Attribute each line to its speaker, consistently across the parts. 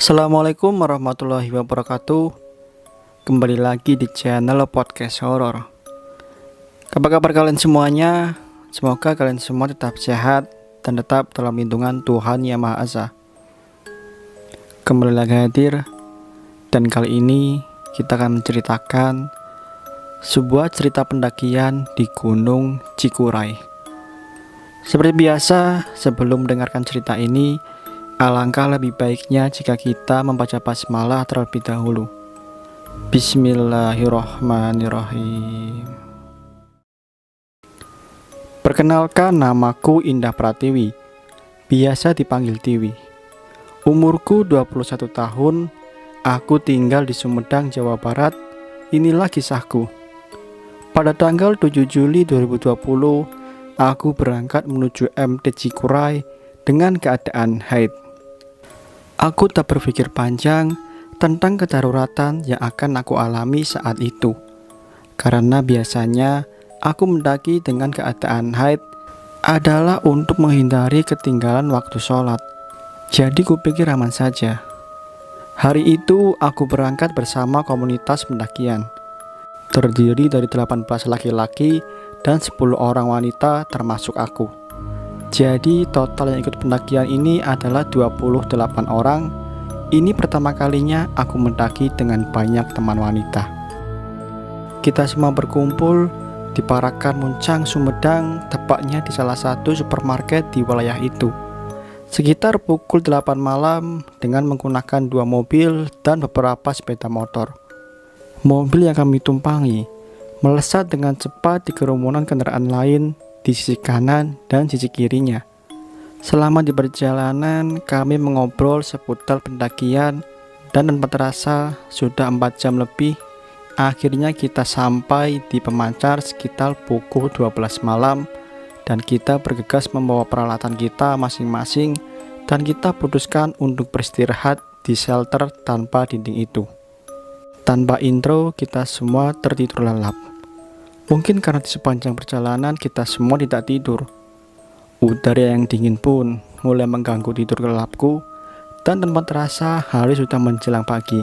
Speaker 1: Assalamualaikum warahmatullahi wabarakatuh. Kembali lagi di channel podcast horor. Apa kabar kalian semuanya? Semoga kalian semua tetap sehat dan tetap dalam lindungan Tuhan Yang Maha Esa. Kembali lagi hadir, dan kali ini kita akan menceritakan sebuah cerita pendakian di Gunung Cikuray. Seperti biasa, sebelum mendengarkan cerita ini, alangkah lebih baiknya jika kita membaca basmalah terlebih dahulu. Bismillahirrahmanirrahim. Perkenalkan, namaku Indah Pratiwi, biasa dipanggil Tiwi. Umurku 21 tahun, aku tinggal di Sumedang, Jawa Barat. Inilah kisahku. Pada tanggal 7 Juli 2020, aku berangkat menuju MT Cikuray dengan keadaan haid. Aku tak berpikir panjang tentang kedaruratan yang akan aku alami saat itu. Karena biasanya aku mendaki dengan keadaan haid adalah untuk menghindari ketinggalan waktu sholat. Jadi kupikir aman saja. Hari itu aku berangkat bersama komunitas pendakian. Terdiri dari 18 laki-laki dan 10 orang wanita termasuk aku. Jadi total yang ikut pendakian ini adalah 28 orang. Ini pertama kalinya aku mendaki dengan banyak teman wanita. Kita semua berkumpul di Parakan Muncang, Sumedang, tepatnya di salah satu supermarket di wilayah itu. Sekitar pukul 8 malam dengan menggunakan 2 mobil dan beberapa sepeda motor. Mobil yang kami tumpangi melesat dengan cepat di kerumunan kendaraan lain di sisi kanan dan sisi kirinya. Selama di perjalanan, kami mengobrol seputar pendakian dan tanpa terasa sudah 4 jam lebih. Akhirnya kita sampai di Pemancar sekitar pukul 12 malam dan kita bergegas membawa peralatan kita masing-masing dan kita putuskan untuk beristirahat di shelter tanpa dinding itu. Tanpa intro, kita semua tertidur lelap. Mungkin karena di sepanjang perjalanan kita semua tidak tidur. Udara yang dingin pun mulai mengganggu tidur gelapku, dan tanpa terasa hari sudah menjelang pagi.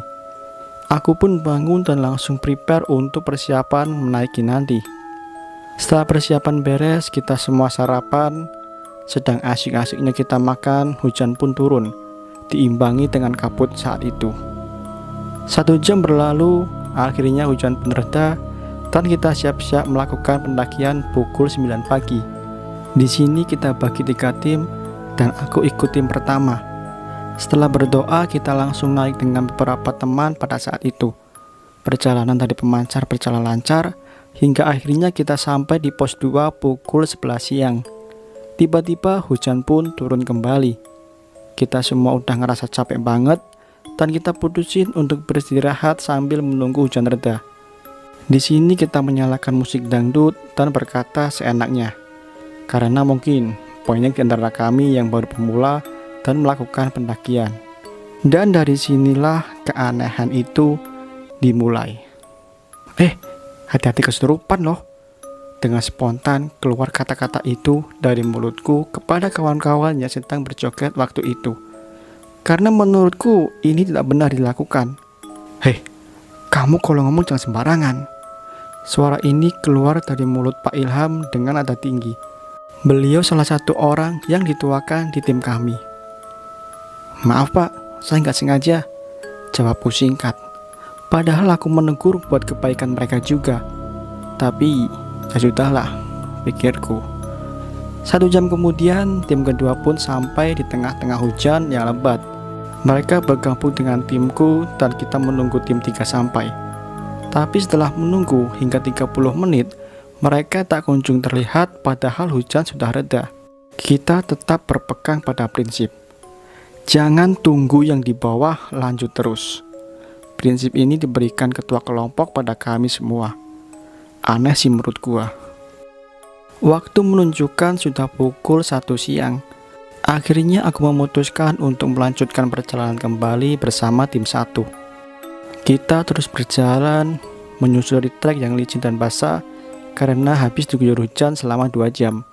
Speaker 1: Aku pun bangun dan langsung prepare untuk persiapan menaiki nanti. Setelah persiapan beres, kita semua sarapan. Sedang asik-asiknya kita makan, hujan pun turun, diimbangi dengan kabut saat itu. 1 jam berlalu, akhirnya hujan pun reda dan kita siap-siap melakukan pendakian pukul 9 pagi. Di sini kita bagi 3 tim dan aku ikut tim pertama. Setelah berdoa, kita langsung naik dengan beberapa teman pada saat itu. Perjalanan dari Pemancar berjalan lancar hingga akhirnya kita sampai di pos 2 pukul 11 siang. Tiba-tiba hujan pun turun kembali. Kita semua udah ngerasa capek banget dan kita putusin untuk beristirahat sambil menunggu hujan reda. Di sini kita menyalakan musik dangdut dan berkata seenaknya. Karena mungkin banyak di antara kami yang baru pemula dan melakukan pendakian. Dan dari sinilah keanehan itu dimulai. Hati-hati kesurupan loh. Dengan spontan keluar kata-kata itu dari mulutku kepada kawan-kawan yang sedang berjoget waktu itu. Karena menurutku ini tidak benar dilakukan. Kamu kalau ngomong jangan sembarangan. Suara ini keluar dari mulut Pak Ilham dengan nada tinggi. Beliau salah satu orang yang dituakan di tim kami. Maaf Pak, saya nggak sengaja, jawabku singkat. Padahal aku menegur buat kebaikan mereka juga. Tapi ya sudahlah, pikirku. 1 jam kemudian tim kedua pun sampai di tengah-tengah hujan yang lebat. Mereka bergabung dengan timku dan kita menunggu tim 3 sampai. Tapi setelah menunggu hingga 30 menit, mereka tak kunjung terlihat padahal hujan sudah reda. Kita tetap berpegang pada prinsip. Jangan tunggu yang di bawah, lanjut terus. Prinsip ini diberikan ketua kelompok pada kami semua. Aneh sih menurut gua. Waktu menunjukkan sudah pukul 1 siang. Akhirnya aku memutuskan untuk melanjutkan perjalanan kembali bersama tim 1. Kita terus berjalan, menyusuri trek yang licin dan basah karena habis diguyur hujan selama 2 jam.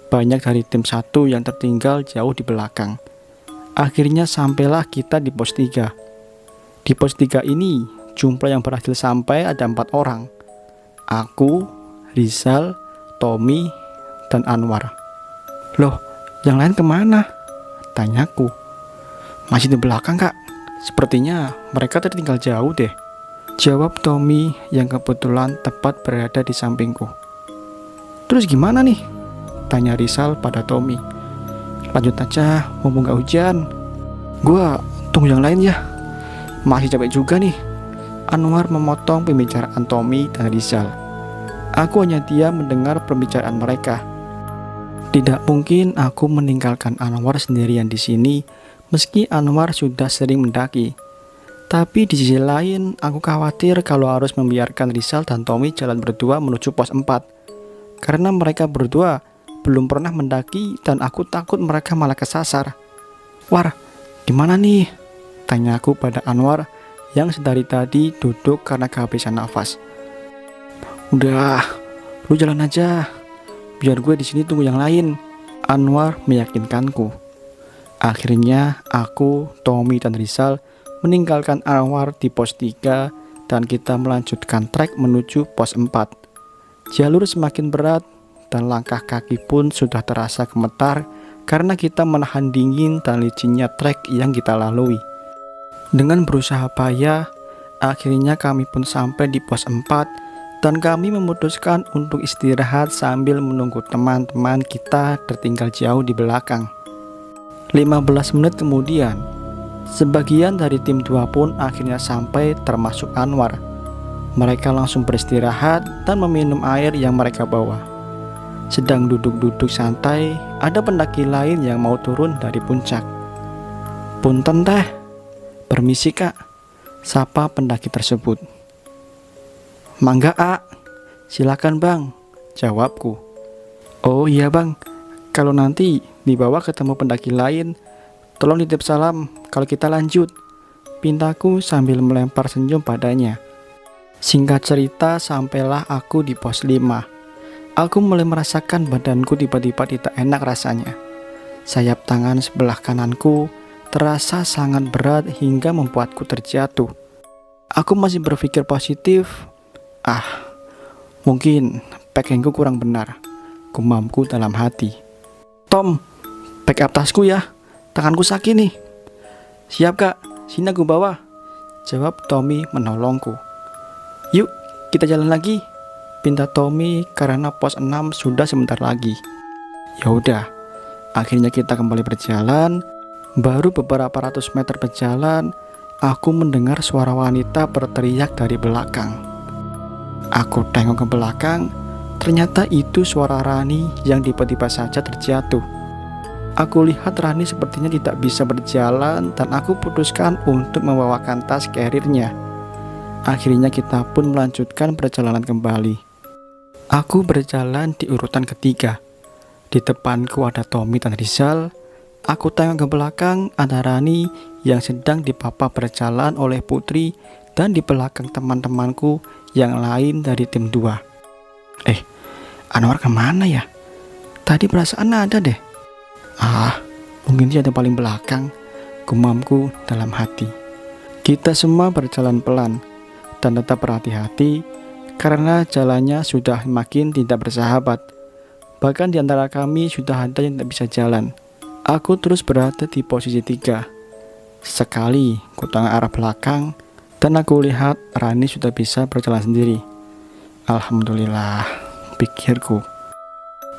Speaker 1: Banyak dari tim 1 yang tertinggal jauh di belakang. Akhirnya sampailah kita di pos 3. Di pos 3 ini jumlah yang berhasil sampai ada 4 orang. Aku, Rizal, Tommy, dan Anwar. Loh, yang lain kemana? Tanyaku. Masih di belakang, Kak. Sepertinya mereka tertinggal jauh deh. Jawab Tommy yang kebetulan tepat berada di sampingku. Terus gimana nih? Tanya Rizal pada Tommy. Lanjut aja, mumpung gak hujan. Gua tunggu yang lain ya. Masih capek juga nih. Anwar memotong pembicaraan Tommy dan Rizal. Aku hanya diam mendengar pembicaraan mereka. Tidak mungkin aku meninggalkan Anwar sendirian di sini, meski Anwar sudah sering mendaki. Tapi di sisi lain, aku khawatir kalau harus membiarkan Rizal dan Tommy jalan berdua menuju pos 4. Karena mereka berdua belum pernah mendaki dan aku takut mereka malah kesasar. War, gimana nih? Tanyaku pada Anwar yang sedari tadi duduk karena kehabisan nafas. Udah, lu jalan aja. Biar gue di sini tunggu yang lain. Anwar meyakinkanku. Akhirnya aku, Tommy, dan Rizal meninggalkan Anwar di pos 3 dan kita melanjutkan trek menuju pos 4. Jalur semakin berat dan langkah kaki pun sudah terasa gemetar karena kita menahan dingin dan licinnya trek yang kita lalui. Dengan berusaha payah, akhirnya kami pun sampai di pos 4 dan kami memutuskan untuk istirahat sambil menunggu teman-teman kita tertinggal jauh di belakang. 15 menit kemudian, sebagian dari tim 2 pun akhirnya sampai termasuk Anwar. Mereka langsung beristirahat dan meminum air yang mereka bawa. Sedang duduk-duduk santai, ada pendaki lain yang mau turun dari puncak. Punten teh, permisi kak, sapa pendaki tersebut. Mangga A, silakan bang, jawabku. Oh iya bang, kalau nanti dibawa ketemu pendaki lain, tolong titip salam kalau kita lanjut, pintaku sambil melempar senyum padanya. Singkat cerita, sampailah aku di pos 5. Aku mulai merasakan badanku tiba-tiba tidak enak rasanya. Sayap tangan sebelah kananku terasa sangat berat hingga membuatku terjatuh. Aku masih berpikir positif. Mungkin packingku kurang benar, gumamku dalam hati. Tom, pack up tasku ya, tanganku sakit nih. Siap kak, sini aku bawa, jawab Tommy menolongku. Yuk, kita jalan lagi, pinta Tommy karena pos 6 sudah sebentar lagi. Ya udah, akhirnya kita kembali berjalan. Baru beberapa ratus meter berjalan, aku mendengar suara wanita berteriak dari belakang. Aku tengok ke belakang, ternyata itu suara Rani yang tiba-tiba saja terjatuh. Aku lihat Rani sepertinya tidak bisa berjalan dan aku putuskan untuk membawakan tas carrier-nya. Akhirnya kita pun melanjutkan perjalanan kembali. Aku berjalan di urutan ketiga. Di depanku ada Tommy dan Rizal. Aku tengok ke belakang, ada Rani yang sedang dipapa berjalan oleh Putri dan di belakang teman-temanku yang lain dari tim 2. Anwar kemana ya? Tadi perasaan ada deh. Mungkin dia ada paling belakang, gumamku dalam hati. Kita semua berjalan pelan dan tetap berhati-hati karena jalannya sudah makin tidak bersahabat. Bahkan di antara kami sudah ada yang tidak bisa jalan. Aku terus berada di posisi 3. Sekali ku tengok arah belakang dan aku lihat Rani sudah bisa berjalan sendiri. Alhamdulillah, pikirku.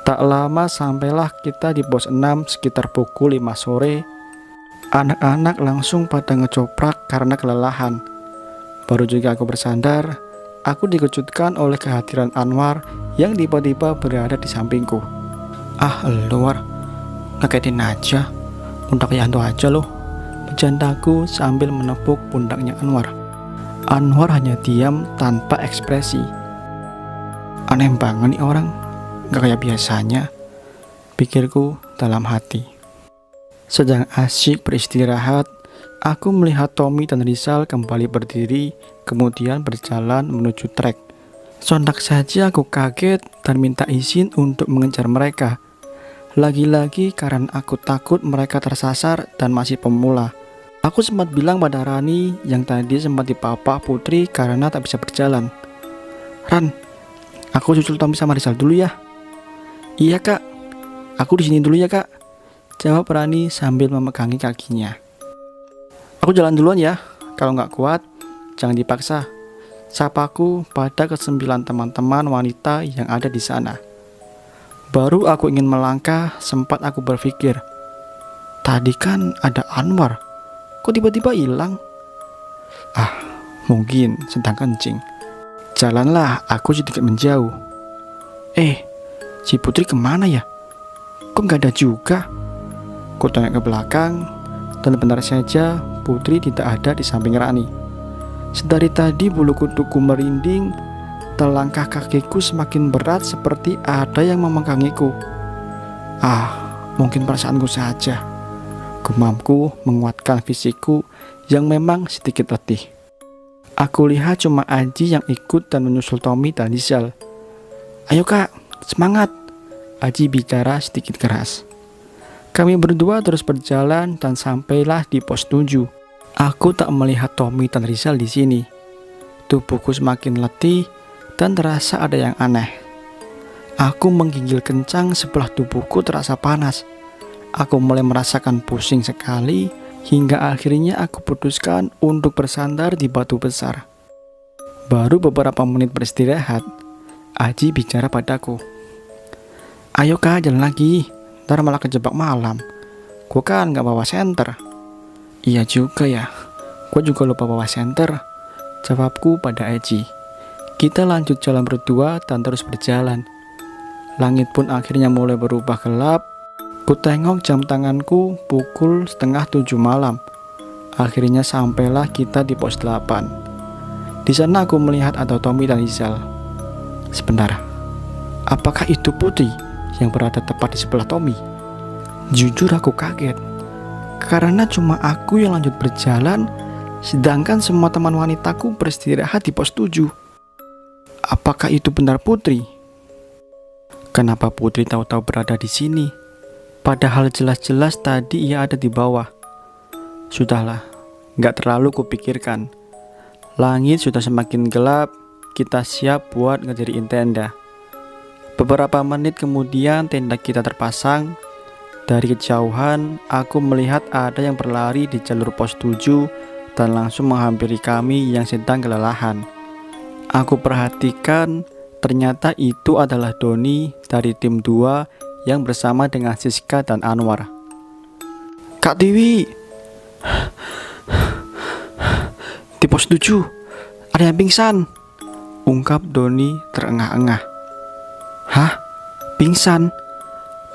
Speaker 1: Tak lama sampailah kita di pos 6 sekitar pukul 5 sore. Anak-anak langsung pada ngecoprak karena kelelahan. Baru juga aku bersandar, aku dikejutkan oleh kehadiran Anwar yang tiba-tiba berada di sampingku. Luar, ngagetin aja, udah kayak hantu aja loh, bercandaku sambil menepuk pundaknya Anwar. Anwar hanya diam tanpa ekspresi. Aneh banget nih orang, gak kayak biasanya, pikirku dalam hati. Sedang asyik beristirahat, aku melihat Tommy dan Rizal kembali berdiri, kemudian berjalan menuju trek. Sontak saja aku kaget dan minta izin untuk mengejar mereka. Lagi-lagi karena aku takut mereka tersasar dan masih pemula. Aku sempat bilang pada Rani yang tadi sempat dipapah Putri karena tak bisa berjalan. "Ran, aku susul Tommy sama Rizal dulu ya." "Iya kak, aku di sini dulu ya kak," jawab Rani sambil memegangi kakinya. "Aku jalan duluan ya, kalau nggak kuat jangan dipaksa," sapaku pada kesembilan teman-teman wanita yang ada di sana. Baru aku ingin melangkah, sempat aku berpikir, tadi kan ada Anwar, kok tiba-tiba hilang? Mungkin sedang kencing. Jalanlah aku sedikit menjauh. Si Putri kemana ya? Kok nggak ada juga? Ku tengok ke belakang, dan benar saja Putri tidak ada di samping Rani. Sedari tadi bulu kuduku merinding, telangkah kakiku semakin berat seperti ada yang memegangiku. Mungkin perasaanku saja. Gumamku menguatkan fisikku yang memang sedikit letih. Aku lihat cuma Aji yang ikut dan menyusul Tommy dan Rizal. "Ayo kak, semangat," Aji bicara sedikit keras. Kami berdua terus berjalan dan sampailah di pos 7. Aku tak melihat Tommy dan Rizal di sini. Tubuhku semakin letih dan terasa ada yang aneh. Aku menggigil kencang sebelah tubuhku terasa panas. Aku mulai merasakan pusing sekali hingga akhirnya aku putuskan untuk bersandar di batu besar. Baru beberapa menit beristirahat, Aji bicara padaku. "Ayo kak, jalan lagi, ntar malah kejebak malam. Gue kan gak bawa senter." "Iya juga ya, gue juga lupa bawa senter," jawabku pada Aji. Kita lanjut jalan berdua dan terus berjalan. Langit pun akhirnya mulai berubah gelap. Ku tengok jam tanganku pukul 6:30 malam. Akhirnya sampailah kita di pos 8. Di sana aku melihat ada Tommy dan Rizal. Sebentar, apakah itu Putri yang berada tepat di sebelah Tommy? Jujur aku kaget, karena cuma aku yang lanjut berjalan, sedangkan semua teman wanitaku beristirahat di pos 7. Apakah itu benar Putri? Kenapa Putri tahu-tahu berada di sini? Padahal jelas-jelas tadi ia ada di bawah. Sudahlah, gak terlalu kupikirkan. Langit sudah semakin gelap, kita siap buat ngediriin tenda. Beberapa menit kemudian tenda kita terpasang. Dari kejauhan, aku melihat ada yang berlari di jalur pos 7 dan langsung menghampiri kami yang sedang kelelahan. Aku perhatikan, ternyata itu adalah Doni dari tim 2 yang bersama dengan Siska dan Anwar. "Kak Tiwi, di pos 7 ada yang pingsan," ungkap Doni terengah-engah. "Hah? Pingsan?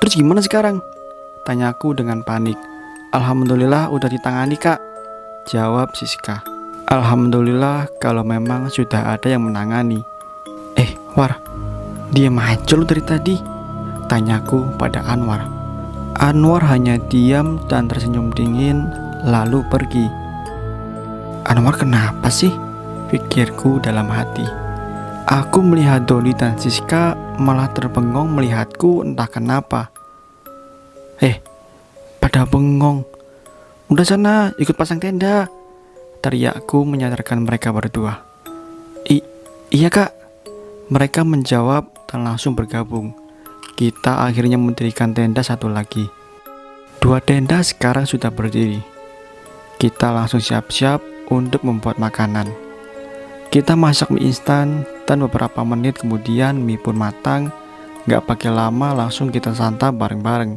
Speaker 1: Terus gimana sekarang?" tanyaku dengan panik. "Alhamdulillah udah ditangani kak," jawab Siska. "Alhamdulillah kalau memang sudah ada yang menangani." War, diam aja lu dari tadi," tanyaku pada Anwar. Anwar hanya diam dan tersenyum dingin lalu pergi. "Anwar kenapa sih?" pikirku dalam hati. Aku melihat Doni dan Siska malah terbengong melihatku entah kenapa. Pada bengong. "Udah sana, ikut pasang tenda," teriakku menyadarkan mereka berdua. Iya kak," mereka menjawab dan langsung bergabung. Kita akhirnya mendirikan tenda satu lagi. 2 tenda sekarang sudah berdiri. Kita langsung siap-siap untuk membuat makanan. Kita masak mie instan dan beberapa menit kemudian mie pun matang. Gak pakai lama langsung kita santap bareng-bareng.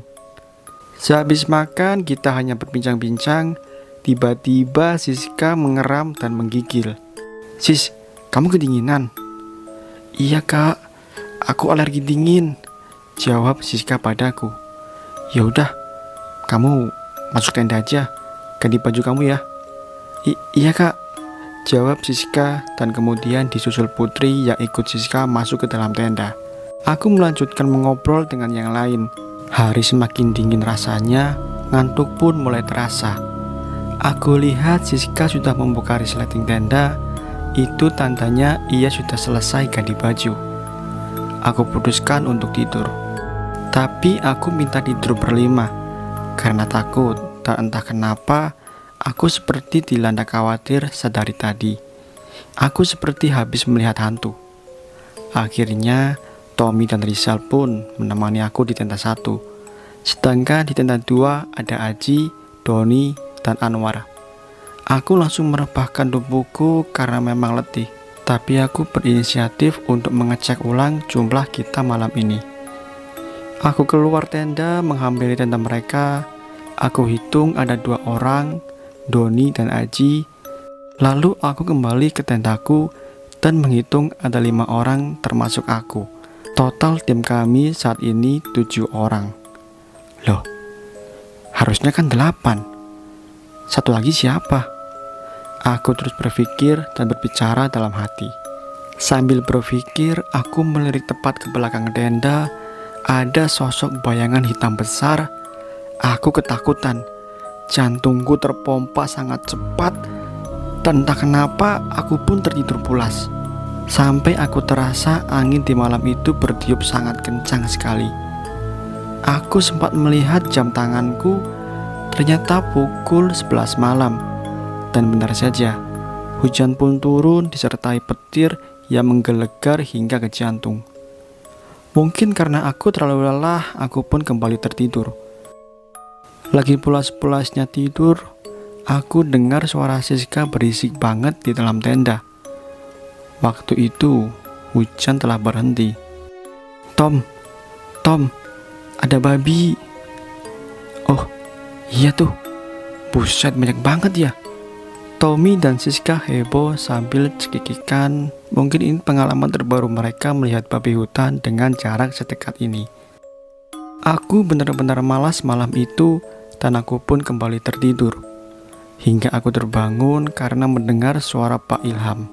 Speaker 1: Sehabis makan kita hanya berbincang-bincang. Tiba-tiba Siska mengeram dan menggigil. "Sis, kamu kedinginan?" "Iya kak, aku alergi dingin," jawab Siska padaku. "Ya udah, kamu masuk tenda aja, ganti baju kamu ya." Iya kak," jawab Siska dan kemudian disusul Putri yang ikut Siska masuk ke dalam tenda. Aku melanjutkan mengobrol dengan yang lain. Hari semakin dingin rasanya, ngantuk pun mulai terasa. Aku lihat Siska sudah membuka resleting tenda. Itu tandanya ia sudah selesai ganti baju. Aku putuskan untuk tidur. Tapi aku minta tidur berlima karena takut, dan entah kenapa aku seperti dilanda khawatir sedari tadi. Aku seperti habis melihat hantu. Akhirnya Tommy dan Rizal pun menemani aku di tenda 1. Sedangkan di tenda 2 ada Aji, Doni, dan Anwar. Aku langsung merebahkan tubuhku karena memang letih. Tapi aku berinisiatif untuk mengecek ulang jumlah kita malam ini. Aku keluar tenda menghampiri tenda mereka. Aku hitung ada 2 orang, Doni dan Aji. Lalu aku kembali ke tendaku dan menghitung ada 5 orang termasuk aku. Total tim kami saat ini 7 orang. Loh, harusnya kan 8. Satu lagi siapa? Aku terus berpikir dan berbicara dalam hati. Sambil berpikir, aku melirik tepat ke belakang tenda. Ada sosok bayangan hitam besar. Aku ketakutan. Jantungku terpompa sangat cepat. Dan entah kenapa aku pun tertidur pulas. Sampai aku terasa angin di malam itu bertiup sangat kencang sekali. Aku sempat melihat jam tanganku. Ternyata pukul 11 malam. Dan benar saja, hujan pun turun disertai petir yang menggelegar hingga ke jantung. Mungkin karena aku terlalu lelah, aku pun kembali tertidur. Lagi pulas-pulasnya tidur, aku dengar suara Siska berisik banget di dalam tenda. Waktu itu, hujan telah berhenti. Tom, ada babi. Oh, iya tuh. Buset, banyak banget ya. Tommy dan Siska heboh sambil cekikikan. Mungkin ini pengalaman terbaru mereka melihat babi hutan dengan jarak sedekat ini. Aku benar-benar malas malam itu dan aku pun kembali tertidur. Hingga aku terbangun karena mendengar suara Pak Ilham.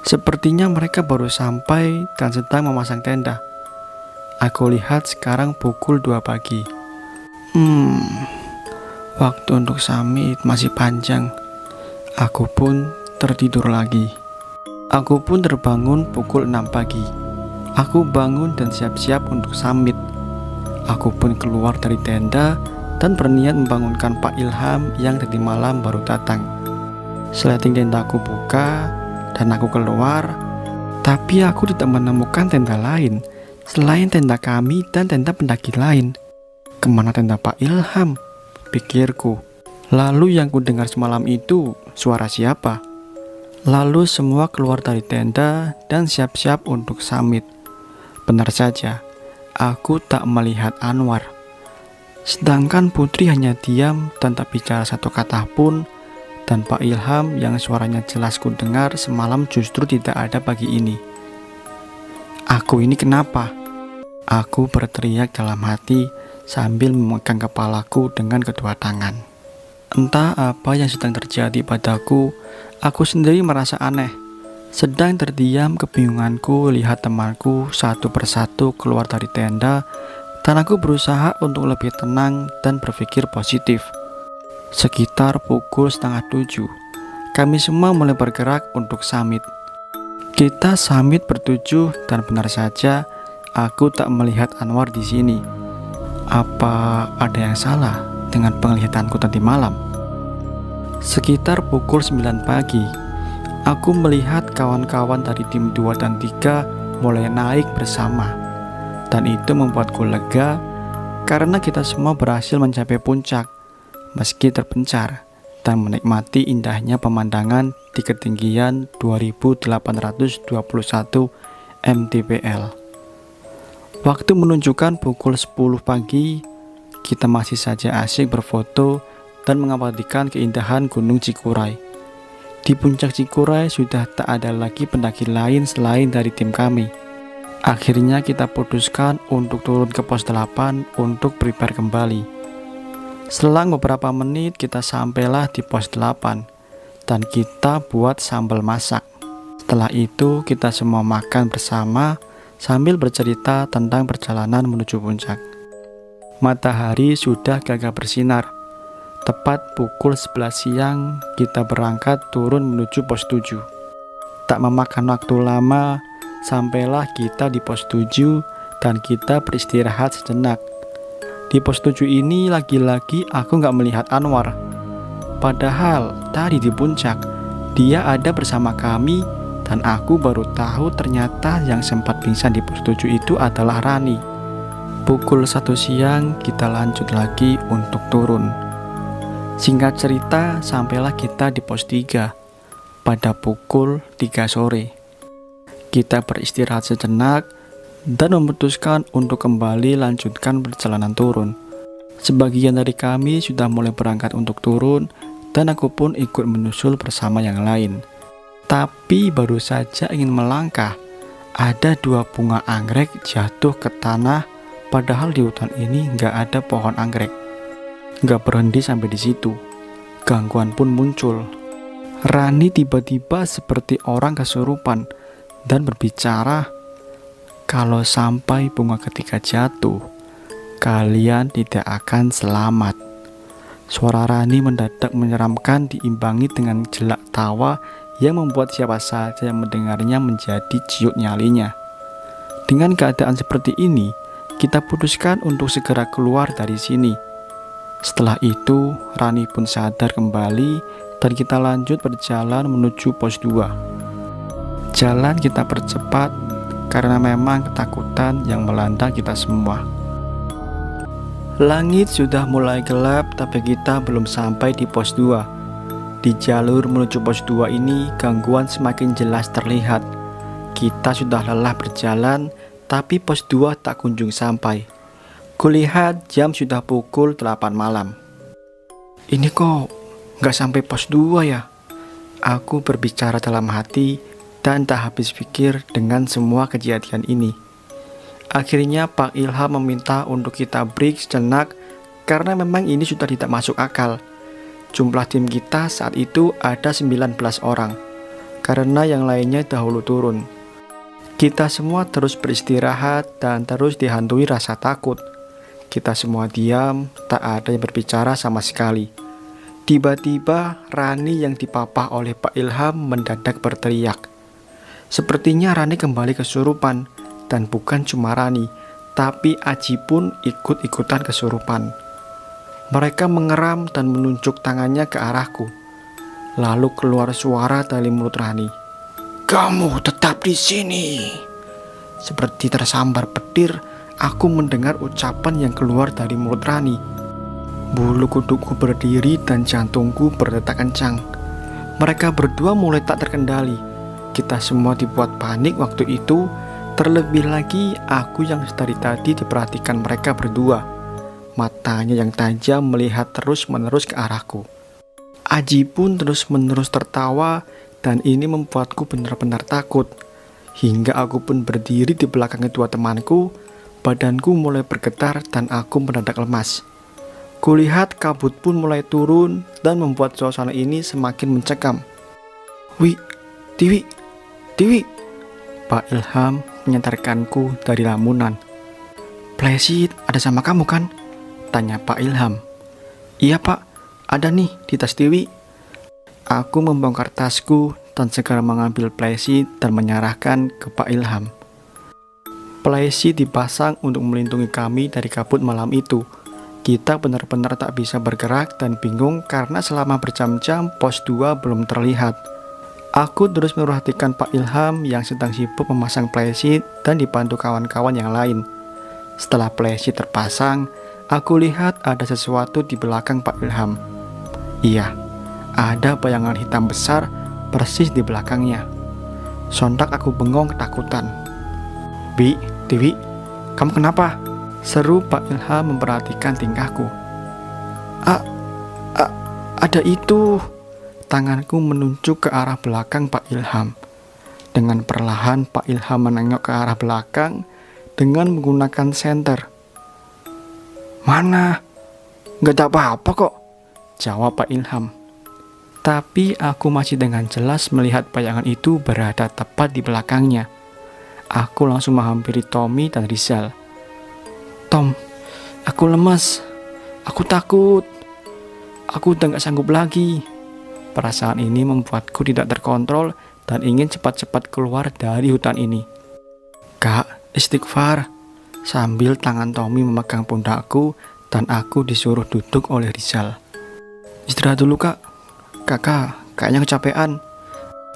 Speaker 1: Sepertinya mereka baru sampai dan sedang memasang tenda. Aku lihat sekarang pukul 2 pagi. Waktu untuk summit masih panjang. Aku pun tertidur lagi. Aku pun terbangun pukul 6 pagi. Aku bangun dan siap-siap untuk summit. Aku pun keluar dari tenda dan berniat membangunkan Pak Ilham yang tadi malam baru datang. Sleting tenda aku buka dan aku keluar. Tapi aku tidak menemukan tenda lain selain tenda kami dan tenda pendaki lain. Kemana tenda Pak Ilham? Pikirku. Lalu yang ku dengar semalam itu suara siapa? Lalu semua keluar dari tenda dan siap-siap untuk summit. Benar saja, aku tak melihat Anwar. Sedangkan Putri hanya diam dan tak bicara satu kata pun. Dan Pak Ilham yang suaranya jelas ku dengar semalam justru tidak ada pagi ini. Aku ini kenapa? Aku berteriak dalam hati sambil memegang kepalaku dengan kedua tangan. Entah apa yang sedang terjadi padaku, aku sendiri merasa aneh. Sedang terdiam kebingunganku lihat temanku satu persatu keluar dari tenda, dan aku berusaha untuk lebih tenang dan berpikir positif. Sekitar pukul 6:30, kami semua mulai bergerak untuk summit. Kita summit bertujuh dan benar saja, aku tak melihat Anwar di sini. Apa ada yang salah dengan penglihatanku tadi malam? Sekitar pukul 9 pagi, aku melihat kawan-kawan dari tim 2 dan 3 mulai naik bersama. Dan itu membuatku lega karena kita semua berhasil mencapai puncak meski terpencar dan menikmati indahnya pemandangan di ketinggian 2821 mdpl. Waktu menunjukkan pukul 10 pagi, kita masih saja asyik berfoto dan mengabadikan keindahan Gunung Cikuray. Di puncak Cikuray sudah tak ada lagi pendaki lain selain dari tim kami. Akhirnya kita putuskan untuk turun ke pos 8 untuk prepare kembali. Selang beberapa menit kita sampailah di pos 8 dan kita buat sambal masak. Setelah itu kita semua makan bersama sambil bercerita tentang perjalanan menuju puncak. Matahari sudah gagah bersinar. Tepat pukul 11 siang kita berangkat turun menuju pos 7. Tak memakan waktu lama, sampailah kita di pos 7 dan kita beristirahat sejenak. Di pos 7 ini lagi-lagi aku nggak melihat Anwar. Padahal tadi di puncak, dia ada bersama kami dan aku baru tahu ternyata yang sempat pingsan di pos 7 itu adalah Rani. Pukul 1 siang kita lanjut lagi untuk turun. Singkat cerita, sampailah kita di pos 3 pada pukul 3 sore. Kita beristirahat sejenak dan memutuskan untuk kembali lanjutkan perjalanan turun. Sebagian dari kami sudah mulai berangkat untuk turun dan aku pun ikut menyusul bersama yang lain. Tapi baru saja ingin melangkah, ada 2 bunga anggrek jatuh ke tanah, padahal di hutan ini nggak ada pohon anggrek. Nggak berhenti sampai di situ, gangguan pun muncul. Rani tiba-tiba seperti orang kesurupan dan berbicara, kalau sampai bunga ketiga jatuh, kalian tidak akan selamat. Suara Rani mendadak menyeramkan diimbangi dengan jelak tawa yang membuat siapa saja yang mendengarnya menjadi ciut nyalinya. Dengan keadaan seperti ini, kita putuskan untuk segera keluar dari sini. Setelah itu, Rani pun sadar kembali dan kita lanjut berjalan menuju pos 2. Jalan kita percepat karena memang ketakutan yang melanda kita semua. Langit sudah mulai gelap tapi kita belum sampai di pos 2. Di jalur menuju pos 2 ini gangguan semakin jelas terlihat. Kita sudah lelah berjalan tapi pos 2 tak kunjung sampai. Kulihat jam sudah pukul 8 malam. Ini kok gak sampai pos 2 ya? Aku berbicara dalam hati dan tak habis pikir dengan semua kejadian ini. Akhirnya Pak Ilham meminta untuk kita break sejenak karena memang ini sudah tidak masuk akal. Jumlah tim kita saat itu ada 19 orang karena yang lainnya dahulu turun. Kita semua terus beristirahat dan terus dihantui rasa takut. Kita semua diam, tak ada yang berbicara sama sekali. Tiba-tiba Rani yang dipapah oleh Pak Ilham mendadak berteriak. Sepertinya Rani kembali kesurupan, dan bukan cuma Rani, tapi Aji pun ikut-ikutan kesurupan. Mereka mengeram dan menunjuk tangannya ke arahku. Lalu keluar suara dari mulut Rani. "Kamu tetap di sini." Seperti tersambar petir, aku mendengar ucapan yang keluar dari mulut Rani. Bulu kudukku berdiri dan jantungku berdetak kencang. Mereka berdua mulai tak terkendali. Kita semua dibuat panik waktu itu, terlebih lagi aku yang dari tadi diperhatikan mereka berdua. Matanya yang tajam melihat terus-menerus ke arahku. Aji pun terus-menerus tertawa dan ini membuatku benar-benar takut. Hingga aku pun berdiri di belakang kedua temanku, badanku mulai bergetar dan aku mendadak lemas. Kulihat kabut pun mulai turun dan membuat suasana ini semakin mencekam. Tiwi, Pak Ilham menyantarkanku dari lamunan. "Plesit, ada sama kamu kan?" tanya Pak Ilham. "Iya Pak, ada nih di tas Tiwi." Aku membongkar tasku dan segera mengambil Plesit dan menyerahkan ke Pak Ilham. Plesit dipasang untuk melindungi kami dari kabut malam itu. Kita benar-benar tak bisa bergerak dan bingung karena selama berjam-jam pos 2 belum terlihat. Aku terus memperhatikan Pak Ilham yang sedang sibuk memasang Plesit dan dibantu kawan-kawan yang lain. Setelah Plesit terpasang, aku lihat ada sesuatu di belakang Pak Ilham. Iya, ada bayangan hitam besar persis di belakangnya. Sontak aku bengong ketakutan. Tiwi, kamu kenapa?" seru Pak Ilham memperhatikan tingkahku. Ada itu." Tanganku menunjuk ke arah belakang Pak Ilham. Dengan perlahan Pak Ilham menengok ke arah belakang dengan menggunakan senter. "Mana? Gak ada apa-apa kok," jawab Pak Ilham. Tapi aku masih dengan jelas melihat bayangan itu berada tepat di belakangnya. Aku langsung menghampiri Tommy dan Rizal. "Tom, aku lemas. Aku takut. Aku udah gak sanggup lagi." Perasaan ini membuatku tidak terkontrol dan ingin cepat-cepat keluar dari hutan ini. "Kak, istighfar. sambil tangan Tommy memegang pundakku dan aku disuruh duduk oleh Rizal. "Istirahat dulu kak, kakak kayaknya kecapean."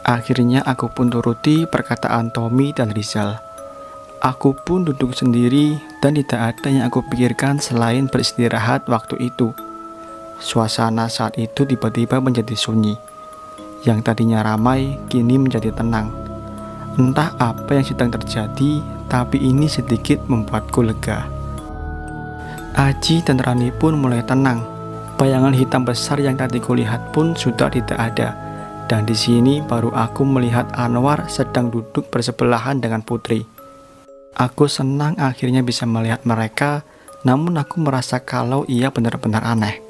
Speaker 1: Akhirnya aku pun turuti perkataan Tommy dan Rizal. Aku pun duduk sendiri dan tidak ada yang aku pikirkan selain beristirahat waktu itu. Suasana saat itu tiba-tiba menjadi sunyi. Yang tadinya ramai kini menjadi tenang. Entah apa yang sedang terjadi, tapi ini sedikit membuatku lega. Aji dan Rani pun mulai tenang. Bayangan hitam besar yang tadi kulihat pun sudah tidak ada. Dan di sini baru aku melihat Anwar sedang duduk bersebelahan dengan Putri. Aku senang akhirnya bisa melihat mereka, namun aku merasa kalau ia benar-benar aneh.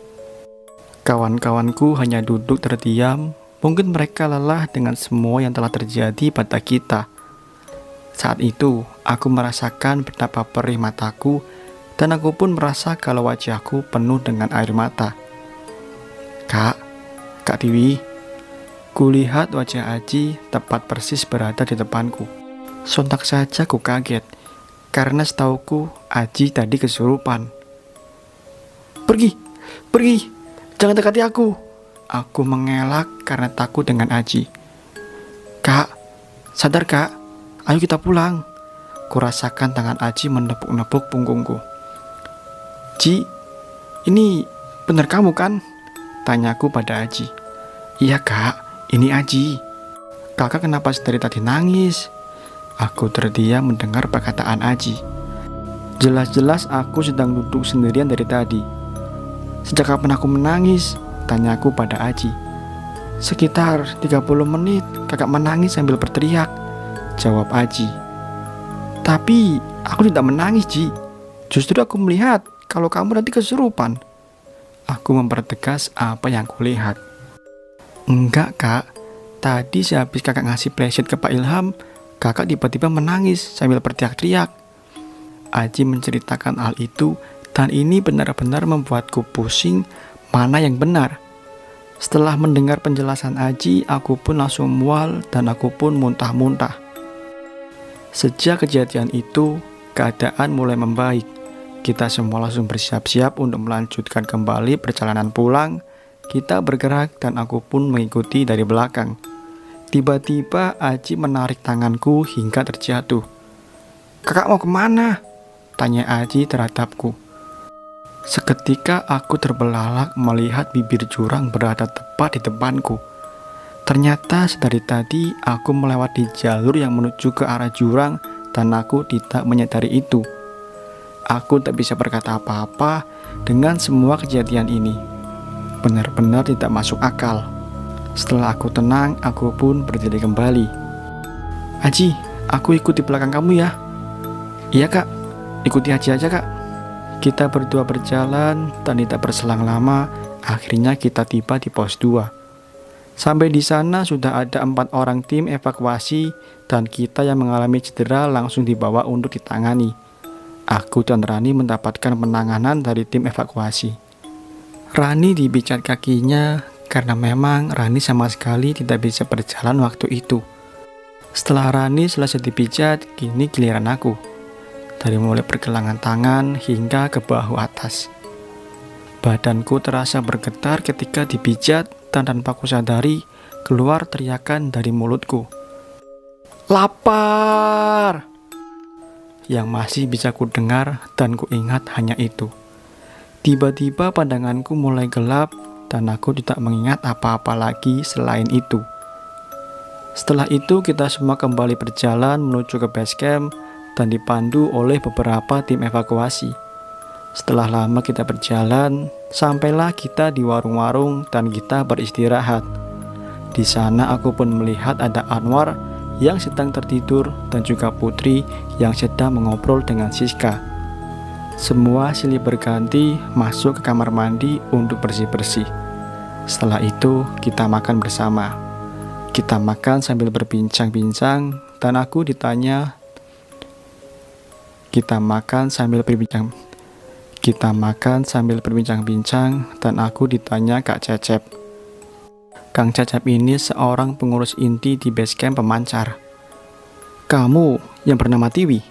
Speaker 1: Kawan-kawanku hanya duduk terdiam. Mungkin mereka lelah dengan semua yang telah terjadi pada kita. Saat itu, aku merasakan betapa perih mataku, dan aku pun merasa kalau wajahku penuh dengan air mata. Kak Tiwi, kulihat wajah Aji tepat persis berada di depanku. Sontak saja ku kaget, karena setauku Aji tadi kesurupan. Pergi, jangan dekati aku. Aku mengelak karena takut dengan Aji. "Kak, sadar kak, ayo kita pulang." Kurasakan tangan Aji menepuk-nepuk punggungku. "Ji, ini benar kamu kan?" Tanyaku pada Aji. "Iya kak, ini Aji." "Kakak kenapa dari tadi nangis?" Aku terdiam mendengar perkataan Aji. Jelas-jelas aku sedang duduk sendirian dari tadi. "Sejak kapan aku menangis?" Tanyaku pada Aji. "Sekitar 30 menit kakak menangis sambil berteriak," jawab Aji. "Tapi aku tidak menangis, Ji. Justru aku melihat kalau kamu nanti kesurupan." Aku mempertegas apa yang kulihat. "Enggak kak, tadi sehabis kakak ngasih flashlight ke Pak Ilham, kakak tiba-tiba menangis sambil berteriak-teriak." Aji menceritakan hal itu, dan ini benar-benar membuatku pusing mana yang benar. Setelah mendengar penjelasan Aji, aku pun langsung mual dan aku pun muntah-muntah. Sejak kejadian itu, keadaan mulai membaik. Kita semua langsung bersiap-siap untuk melanjutkan kembali perjalanan pulang. Kita bergerak dan aku pun mengikuti dari belakang. Tiba-tiba Aji menarik tanganku hingga terjatuh. "Kakak mau kemana?" tanya Aji terhadapku. Seketika aku terbelalak melihat bibir jurang berada tepat di depanku. Ternyata dari tadi aku melewati jalur yang menuju ke arah jurang dan aku tidak menyadari itu. Aku tak bisa berkata apa-apa dengan semua kejadian ini. Benar-benar tidak masuk akal. Setelah aku tenang, aku pun berdiri kembali. "Aji, aku ikut di belakang kamu ya." "Iya kak, ikuti Aji aja kak." Kita berdua berjalan dan tidak berselang lama, akhirnya kita tiba di pos 2. Sampai di sana sudah ada 4 orang tim evakuasi dan kita yang mengalami cedera langsung dibawa untuk ditangani. Aku dan Rani mendapatkan penanganan dari tim evakuasi. Rani dipijat kakinya karena memang Rani sama sekali tidak bisa berjalan waktu itu. Setelah Rani selesai dipijat, kini giliran aku. Dari mulai pergelangan tangan hingga ke bahu atas. Badanku terasa bergetar ketika dipijat dan tanpa kusadari keluar teriakan dari mulutku. "Lapar!" Yang masih bisa kudengar dan kuingat hanya itu. Tiba-tiba pandanganku mulai gelap dan aku tidak mengingat apa-apa lagi selain itu. Setelah itu kita semua kembali berjalan menuju ke base camp dan dipandu oleh beberapa tim evakuasi. Setelah lama kita berjalan, sampailah kita di warung-warung dan kita beristirahat. Di sana aku pun melihat ada Anwar yang sedang tertidur dan juga Putri yang sedang mengobrol dengan Siska. Semua silih berganti masuk ke kamar mandi untuk bersih-bersih. Setelah itu kita makan bersama. Kita makan sambil berbincang-bincang dan aku ditanya. Kita makan sambil berbincang-bincang dan aku ditanya Kak Cecep. Kang Cecep ini seorang pengurus inti di base camp pemancar. "Kamu yang bernama Tiwi?"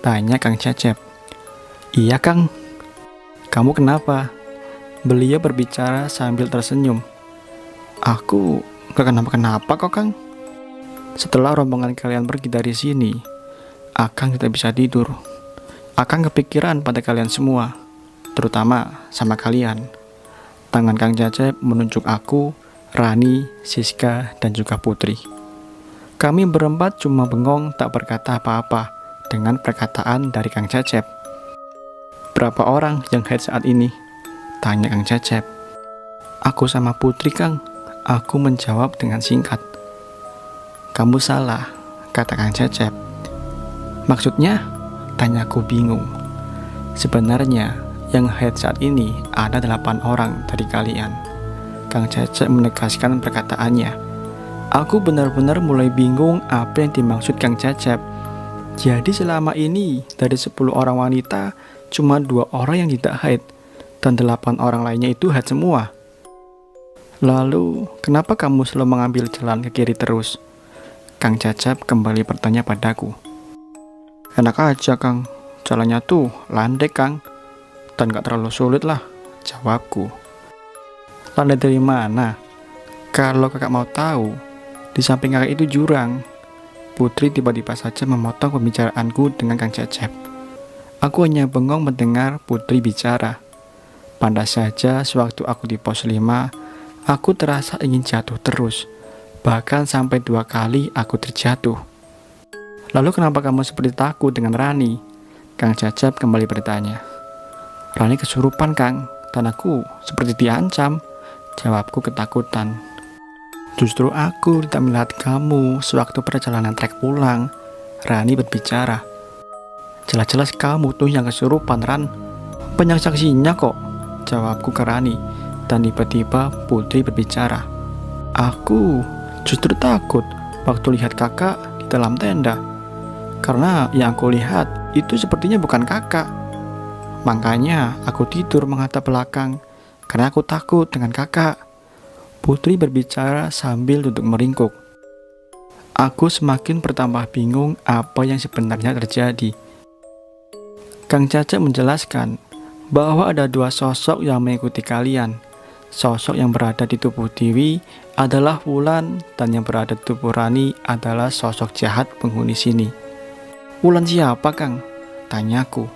Speaker 1: tanya Kang Cecep. Iya Kang, kamu kenapa? Beliau berbicara sambil tersenyum. Aku gak kenapa-kenapa kok Kang. Setelah rombongan kalian pergi dari sini, Akang tidak bisa tidur. Akang kepikiran pada kalian semua, terutama sama kalian. Tangan Kang Cecep menunjuk aku, Rani, Siska, dan juga Putri. Kami berempat cuma bengong tak berkata apa-apa dengan perkataan dari Kang Cecep. Berapa orang yang haid saat ini? Tanya Kang Cecep. Aku sama Putri Kang. Aku menjawab dengan singkat. Kamu salah, kata Kang Cecep. Maksudnya? Tanyaku bingung. Sebenarnya yang haid saat ini ada 8 orang dari kalian. Kang Cecep menegaskan perkataannya. Aku benar-benar mulai bingung apa yang dimaksud Kang Cecep. Jadi selama ini dari 10 orang wanita cuma 2 orang yang tidak haid dan 8 orang lainnya itu haid semua. Lalu kenapa kamu selalu mengambil jalan ke kiri terus? Kang Cecep kembali bertanya padaku. Enak aja Kang, jalannya tuh landai Kang, dan gak terlalu sulit lah, jawabku. Landai dari mana? Kalau kakak mau tahu, di samping kakak itu jurang. Putri tiba-tiba saja memotong pembicaraanku dengan Kang Cecep. Aku hanya bengong mendengar Putri bicara. Pantas saja sewaktu aku di pos 5, aku terasa ingin jatuh terus. Bahkan sampai 2 kali aku terjatuh. Lalu kenapa kamu seperti takut dengan Rani? Kang Cecep kembali bertanya. Rani kesurupan Kang, dan aku seperti diancam, jawabku ketakutan. Justru aku tidak melihat kamu sewaktu perjalanan trek pulang. Rani berbicara. Jelas-jelas kamu tuh yang kesurupan Ran. Banyak saksinya kok, jawabku ke Rani. Dan tiba-tiba Putri berbicara. Aku justru takut waktu lihat kakak di dalam tenda. Karena yang aku lihat itu sepertinya bukan kakak. Makanya aku tidur menghadap belakang karena aku takut dengan kakak. Putri berbicara sambil duduk meringkuk. Aku semakin bertambah bingung apa yang sebenarnya terjadi. Kang Cecep menjelaskan bahwa ada 2 sosok yang mengikuti kalian. Sosok yang berada di tubuh Tiwi adalah Wulan, dan yang berada di tubuh Rani adalah sosok jahat penghuni sini. Wulan siapa Kang? Tanyaku.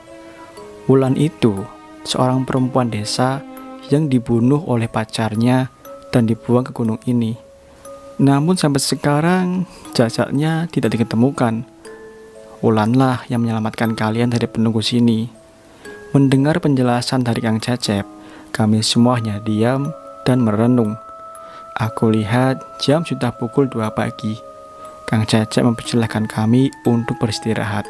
Speaker 1: Wulan itu seorang perempuan desa yang dibunuh oleh pacarnya dan dibuang ke gunung ini. Namun sampai sekarang jasadnya tidak diketemukan. Wulanlah yang menyelamatkan kalian dari penunggu sini. Mendengar penjelasan dari Kang Cecep, kami semuanya diam dan merenung. Aku lihat jam sudah pukul 2 pagi. Kang Cecep mempersilahkan kami untuk beristirahat.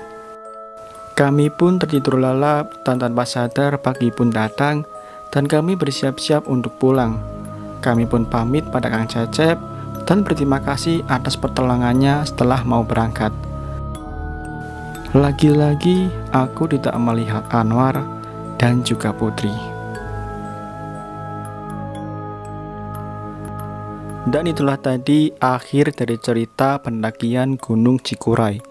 Speaker 1: Kami pun tertidur lelap dan tanpa sadar pagi pun datang dan kami bersiap-siap untuk pulang. Kami pun pamit pada Kang Cecep dan berterima kasih atas pertolongannya setelah mau berangkat. Lagi-lagi aku tidak melihat Anwar dan juga Putri. Dan itulah tadi akhir dari cerita pendakian Gunung Cikuray.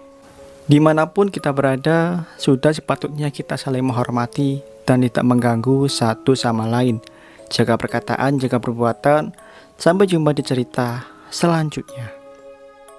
Speaker 1: Dimanapun kita berada, sudah sepatutnya kita saling menghormati dan tidak mengganggu satu sama lain. Jaga perkataan, jaga perbuatan. Sampai jumpa di cerita selanjutnya.